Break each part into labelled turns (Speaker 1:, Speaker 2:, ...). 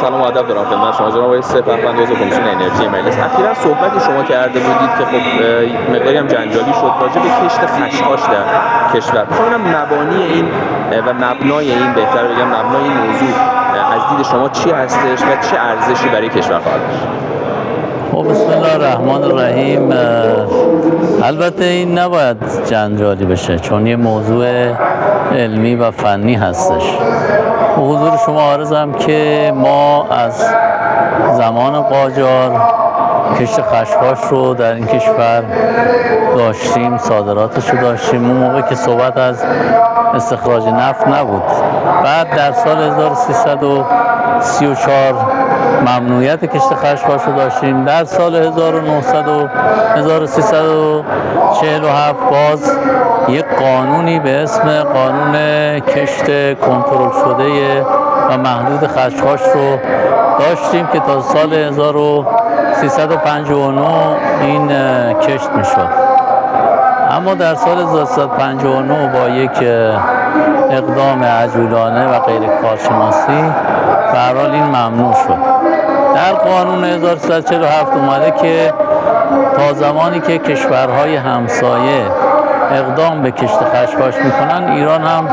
Speaker 1: سلام و ادب دارم خدمت شما جناب آقای سپهبند عضو کمیسیون انرژی مجلس. اخیراً صحبتی شما کرده بودید که خب مقداری هم جنجالی شد راجع به کشت خشخاش در کشور. می‌خوام مبانی این و مبنای این بهتر بگم مبنای این موضوع از دید شما چی هستش و چه ارزشی برای کشور خواهد داشت؟
Speaker 2: بسم الله الرحمن الرحیم. البته این نباید جنجالی بشه چون یه موضوع علمی و فنی هستش. به حضور شما عرضم که ما از زمان قاجار کشت خشخاش رو در این کشور داشتیم، صادراتش رو داشتیم. اون موقع که صحبت از استخراج نفت نبود. بعد در سال 1334 ممنوعیت کشت خشخاش رو داشتیم. در سال 1347 باز یک قانونی به اسم قانون کشت کنترل شده و محدود خشخاش رو داشتیم که تا سال 1359 این کشت میشد. اما در سال 1359 با یک اقدام عجولانه و غیر کارشناسی به هر حال این ممنوع شد. در قانون 1347 اومده که تا زمانی که کشورهای همسایه اقدام به کشت خشخاش میکنن ایران هم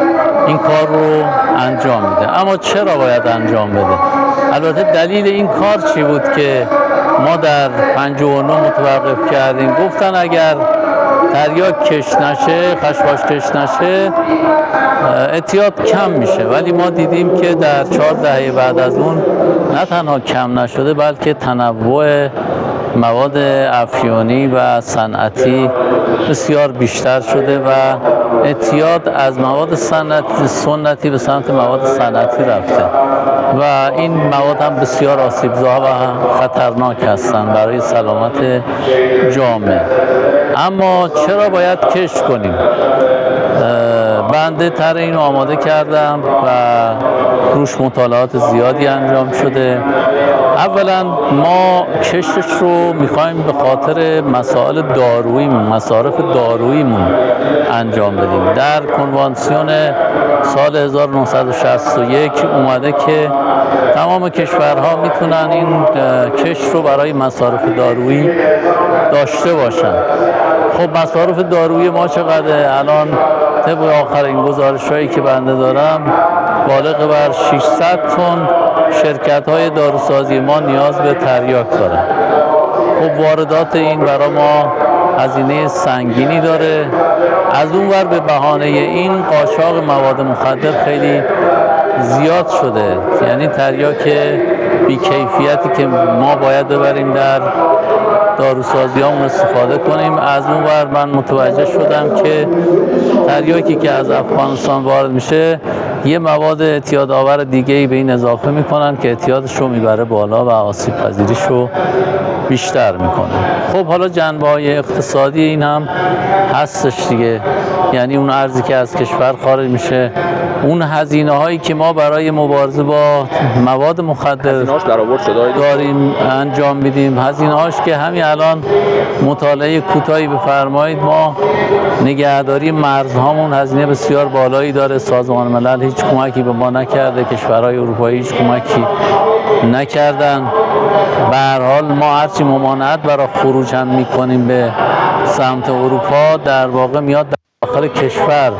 Speaker 2: این کار رو انجام میده. اما چرا باید انجام بده؟ البته دلیل این کار چی بود که ما در 59 متوقف کردیم؟ گفتن اگر تریاک کشت نشه، خشخاش کشت نشه، اعتیاد کم میشه. ولی ما دیدیم که در 4 دهه بعد از اون نه تنها کم نشده بلکه تنوع مواد افیونی و صنعتی بسیار بیشتر شده و اعتیاد از مواد سنتی به سمت مواد صنعتی رفته و این مواد هم بسیار آسیبزا و خطرناک هستند برای سلامت جامعه. اما چرا باید کشت کنیم؟ بنده طرح اینو آماده کردم و روش مطالعات زیادی انجام شده. اولا ما کشتش رو میخوایم به خاطر مسائل داروییمون، مصارف داروییمون انجام بدیم. در کنوانسیون سال 1961 اومده که تمام کشورها میتونن این کشت رو برای مصارف دارویی داشته باشن. خب مصارف دارویی ما چقدره؟ الان طبق آخرین گزارش‌هایی که بنده دارم بالغ بر 600 تن شرکت‌های داروسازی ما نیاز به تریاک دارن. خب واردات این برای ما هزینه سنگینی داره. از اون ور به بهانه این قاچاق مواد مخدر خیلی زیاد شده، یعنی تریاک بی‌کیفیتی که ما باید ببریم در داروسازیامون استفاده کنیم. از اون ور من متوجه شدم که تریاکی که از افغانستان وارد میشه یه مواد اعتیادآور دیگه‌ای به این اضافه میکنن که اعتیادش رو میبره بالا و آسیب پذیریش رو بیشتر میکنه. خب حالا جنبه‌های اقتصادی این هم هستش دیگه، یعنی اون ارزی که از کشور خارج میشه، اون هزینه هایی که ما برای مبارزه با مواد مخدر داریم انجام میدیم، هزینه هاش که همین الان مطالعه کوتاهی بفرمایید، ما نگهداری مرزهامون هزینه بسیار بالایی داره. سازمان ملل هیچ کمکی به ما نکرده، کشورهای اروپایی هیچ کمکی نکردن. به هر حال ما هرچی ممانعت برای خروج هم میکنیم به سمت اروپا، در واقع میاد داخل کشور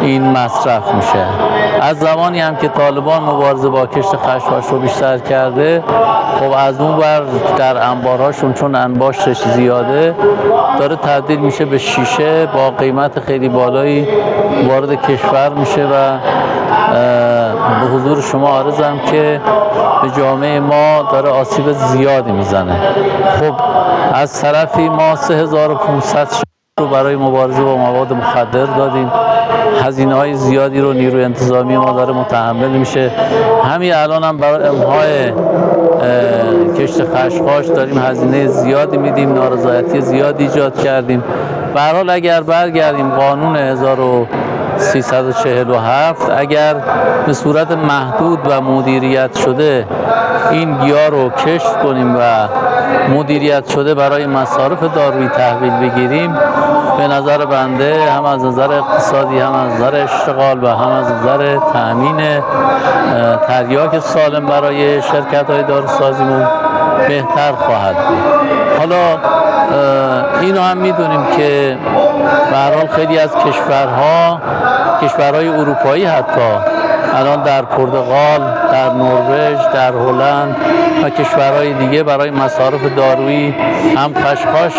Speaker 2: این مصرف میشه. از زمانی هم که طالبان مبارزه با کشت خشخاش رو بیشتر کرده، خب از اون ور در انبارهاشون چون انباشتش زیاده داره تبدیل میشه به شیشه با قیمت خیلی بالایی وارد کشور میشه و به حضور شما عرضم که به جامعه ما داره آسیب زیادی میزنه. خب از طرفی ما 3500 رو برای مبارزه با مواد مخدر دادیم، هزینه‌های زیادی رو نیروی انتظامی ما داره متحمل میشه. همین الان هم برای امهای کشت خشخاش داریم هزینه زیادی میدیم، نارضایتی زیادی ایجاد کردیم. به هر حال اگر برگردیم قانون 347 اگر به صورت محدود و مدیریت شده این گیاه رو کشف کنیم و مدیریت شده برای مصارف دارویی تحویل بگیریم، به نظر بنده هم از نظر اقتصادی، هم از نظر اشتغال و هم از نظر تأمین تریاک سالم برای شرکت‌های داروسازیمون بهتر خواهد بود. حالا اینو هم میدونیم که به هر حال خیلی از کشورهای اروپایی حتی الان در پرتغال، در نروژ، در هلند و کشورهای دیگه برای مصارف دارویی هم خشخاش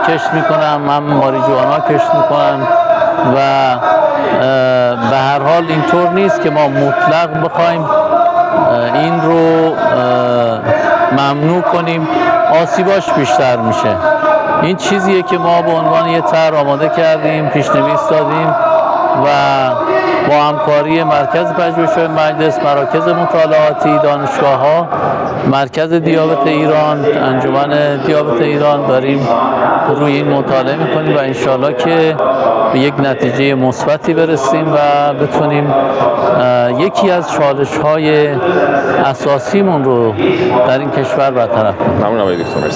Speaker 2: کشت میکنن، هم ماریجوانا کشت میکنن و به هر حال اینطور نیست که ما مطلق بخوایم این رو ممنوع کنیم، آسیباش بیشتر میشه. این چیزیه که ما به عنوان یه طرح آماده کردیم، پیشنویس دادیم و با همکاری مرکز پژوهش‌های مجلس، مراکز مطالعاتی، دانشگاه‌ها، مرکز دیابت ایران، انجمن دیابت ایران داریم روی این مطالعه می‌کنیم و انشالله که به یک نتیجه مثبتی برسیم و بتونیم یکی از چالش‌های اساسیمون رو در این کشور برطرف کنیم.
Speaker 1: ممنونم آقای دکتر.